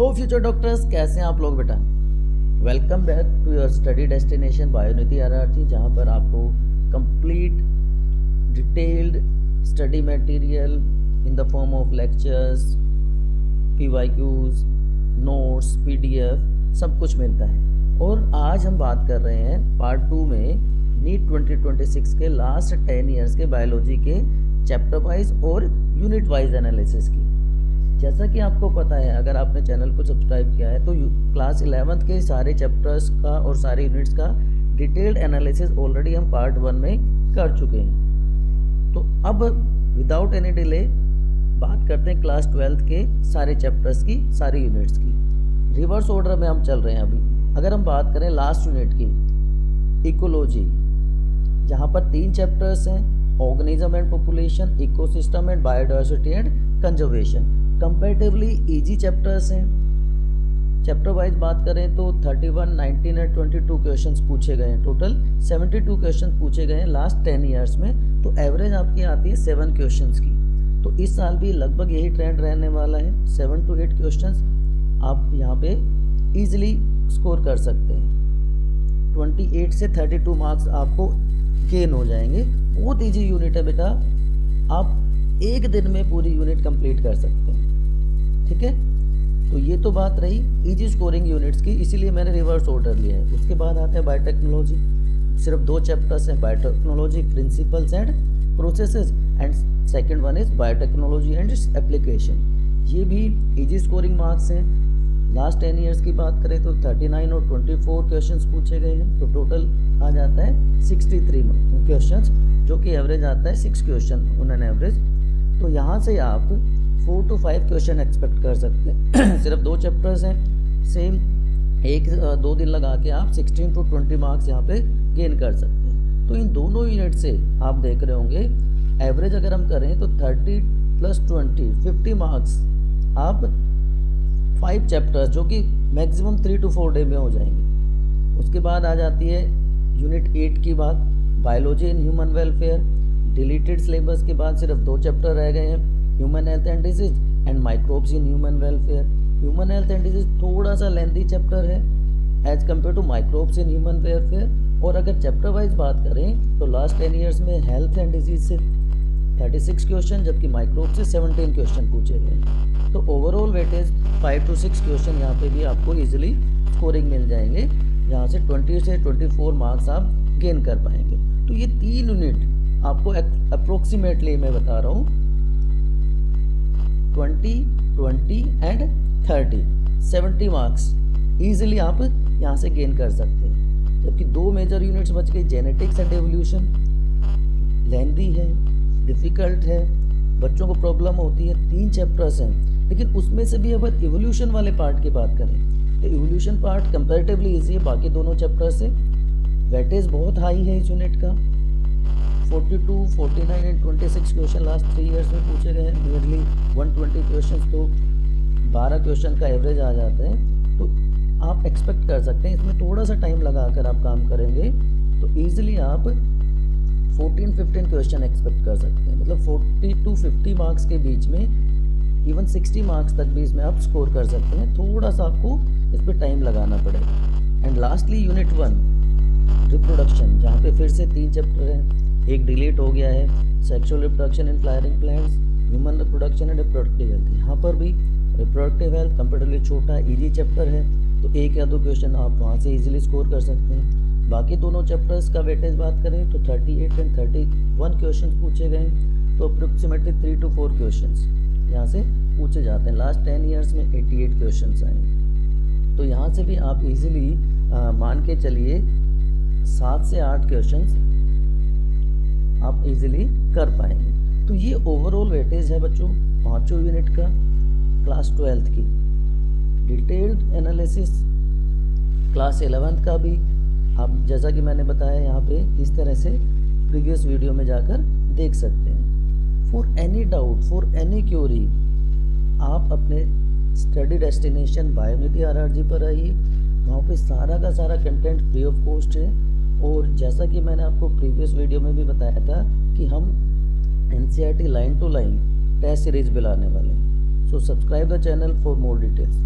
Hello future doctors, कैसे हैं आप लोग बेटा। Welcome back to your study destination Bionidhi RRG, जहां पर आपको complete detailed study material in the form of lectures, PYQs, notes, PDF सब कुछ मिलता है। और आज हम बात कर रहे हैं पार्ट 2 में नीट 2026 के लास्ट 10 ईयर्स के बायोलॉजी के चैप्टर वाइज और यूनिट वाइज एनालिसिस की। जैसा कि आपको पता है, अगर आपने चैनल को सब्सक्राइब किया है तो क्लास 11th के सारे चैप्टर्स का और सारे यूनिट्स का डिटेल्ड एनालिसिस ऑलरेडी हम पार्ट 1 में कर चुके हैं। तो अब विदाउट एनी डिले बात करते हैं क्लास 12th के सारे चैप्टर्स की, सारे यूनिट्स की। रिवर्स ऑर्डर में हम चल रहे हैं अभी। अगर हम बात करें लास्ट यूनिट की, इकोलॉजी, जहाँ पर 3 चैप्टर्स हैं, organism and population, ecosystem and biodiversity and conservation. Comparatively easy chapters हैं। चैप्टर वाइज बात करें तो 31, 19 एंड 22 क्वेश्चंस पूछे गए हैं। टोटल 72 क्वेश्चन पूछे गए हैं लास्ट 10 ईयर्स में। तो एवरेज आपकी आती है 7 क्वेश्चंस की। तो इस साल भी लगभग यही ट्रेंड रहने वाला है। 7 to 8 क्वेश्चंस आप यहाँ पे इजीली स्कोर कर सकते हैं। 28 से 32 मार्क्स आपको गेन हो जाएंगे। बहुत ईजी यूनिट है बेटा, आप एक दिन में पूरी यूनिट कंप्लीट कर सकते हैं। ठीक है, तो ये तो बात रही इजी स्कोरिंग यूनिट्स की, इसीलिए मैंने रिवर्स ऑर्डर लिया है। उसके बाद आते हैं बायोटेक्नोलॉजी। सिर्फ 2 चैप्टर्स हैं, biotechnology principles and processes, and second one is biotechnology and its application. ये भी इजी स्कोरिंग मार्क्स हैं। लास्ट 10 ईयर्स की बात करें तो 39 और 24 क्वेश्चंस पूछे गए हैं। तो टोटल आ जाता है 63 क्वेश्चंस, जो कि एवरेज आता है 6 क्वेश्चन ऑन एन एवरेज। तो यहाँ से आप 4 to 5 क्वेश्चन एक्सपेक्ट कर सकते हैं। सिर्फ 2 चैप्टर्स हैं, सेम 1-2 दिन लगा के आप 16 to 20 मार्क्स यहाँ पे गेन कर सकते हैं। तो इन दोनों यूनिट से आप देख रहे होंगे एवरेज अगर हम करें तो 30 + 20 50 मार्क्स आप 5 चैप्टर्स, जो कि मैक्सिमम 3 to 4 डे में हो जाएंगे। उसके बाद आ जाती है यूनिट 8 की बात, biology in human welfare. Deleted syllabus के बाद सिर्फ 2 चैप्टर रह गए हैं, human health and disease and microbes in human welfare. Human health and disease थोड़ा सा लेंथी चैप्टर है as compare to microbes in human welfare. और अगर चैप्टर वाइज बात करें तो लास्ट 10 ईयर्स में हेल्थ एंड डिजीज से 36 क्वेश्चन, जबकि माइक्रोब से 17 क्वेश्चन पूछे गए। तो ओवरऑल वेटेज 5 to 6 क्वेश्चन यहाँ पे भी आपको इजीली स्कोरिंग मिल जाएंगे, जहाँ से 20 से 24 मार्क्स आप गेन कर पाएंगे। तो ये 3 यूनिट आपको अप्रोक्सीमेटली मैं बता रहा हूँ 20, 20 एंड 30 70 मार्क्स ईजिली आप यहाँ से गेन कर सकते हैं। जबकि 2 मेजर यूनिट्स बच गई, जेनेटिक्स एंड एवोल्यूशन। लेंथी है, डिफ़िकल्ट है, बच्चों को प्रॉब्लम होती है। 3 चैप्टर्स हैं, लेकिन उसमें से भी अगर एवोल्यूशन वाले पार्ट की बात करें तो एवोल्यूशन पार्ट कंपैरेटिवली ईजी है बाकी दोनों चैप्टर से। वेटेज बहुत हाई है इस यूनिट का। 42, 49 एंड 26 क्वेश्चन लास्ट 3 ईयर्स में पूछे गए हैं। नियरली 120 क्वेश्चन, तो 12 क्वेश्चन का एवरेज आ जाता है। तो आप एक्सपेक्ट कर सकते हैं इसमें थोड़ा सा टाइम लगा कर आप काम करेंगे तो ईजिली आप 14-15 क्वेश्चन एक्सपेक्ट कर सकते हैं। मतलब 40 to 50 मार्क्स के बीच में, इवन 60 मार्क्स तक भी इसमें आप स्कोर कर सकते हैं। थोड़ा सा आपको इस पर टाइम लगाना पड़ेगा। एंड लास्टली यूनिट 1 रिप्रोडक्शन, जहाँ पे फिर से 3 चैप्टर हैं, एक डिलीट हो गया है, sexual reproduction in flowering plants, human reproduction and reproductive health. यहाँ पर भी रिप्रोडक्टिव हेल्थ कंपेरेटिवली छोटा इजी चैप्टर है, तो 1 या 2 क्वेश्चन आप वहाँ से इजीली स्कोर कर सकते हैं। बाकी दोनों चैप्टर्स का वेटेज बात करें तो 38 एंड 31 क्वेश्चन पूछे गए, तो अप्रोक्सीमेटली 3 to 4 क्वेश्चन यहाँ से पूछे जाते हैं। लास्ट 10 ईयर्स में 88 क्वेश्चन आए। तो यहाँ से भी आप इजीली मान के चलिए 7 से 8 क्वेश्चंस आप इजीली कर पाएंगे। तो ये ओवरऑल वेटेज है बच्चों 5 यूनिट का क्लास 12th की। डिटेल्ड एनालिसिस क्लास 11th का भी आप, जैसा कि मैंने बताया यहाँ पे, इस तरह से प्रीवियस वीडियो में जाकर देख सकते हैं। For any doubt, for any Curie, आप अपने स्टडी डेस्टिनेशन बायोनिधि आरआरजी पर आइए। वहाँ पे सारा का सारा कंटेंट फ्री ऑफ कॉस्ट है। और जैसा कि मैंने आपको प्रीवियस वीडियो में भी बताया था कि हम NCERT line to line test series भी लाने वाले हैं। So subscribe the channel for more details.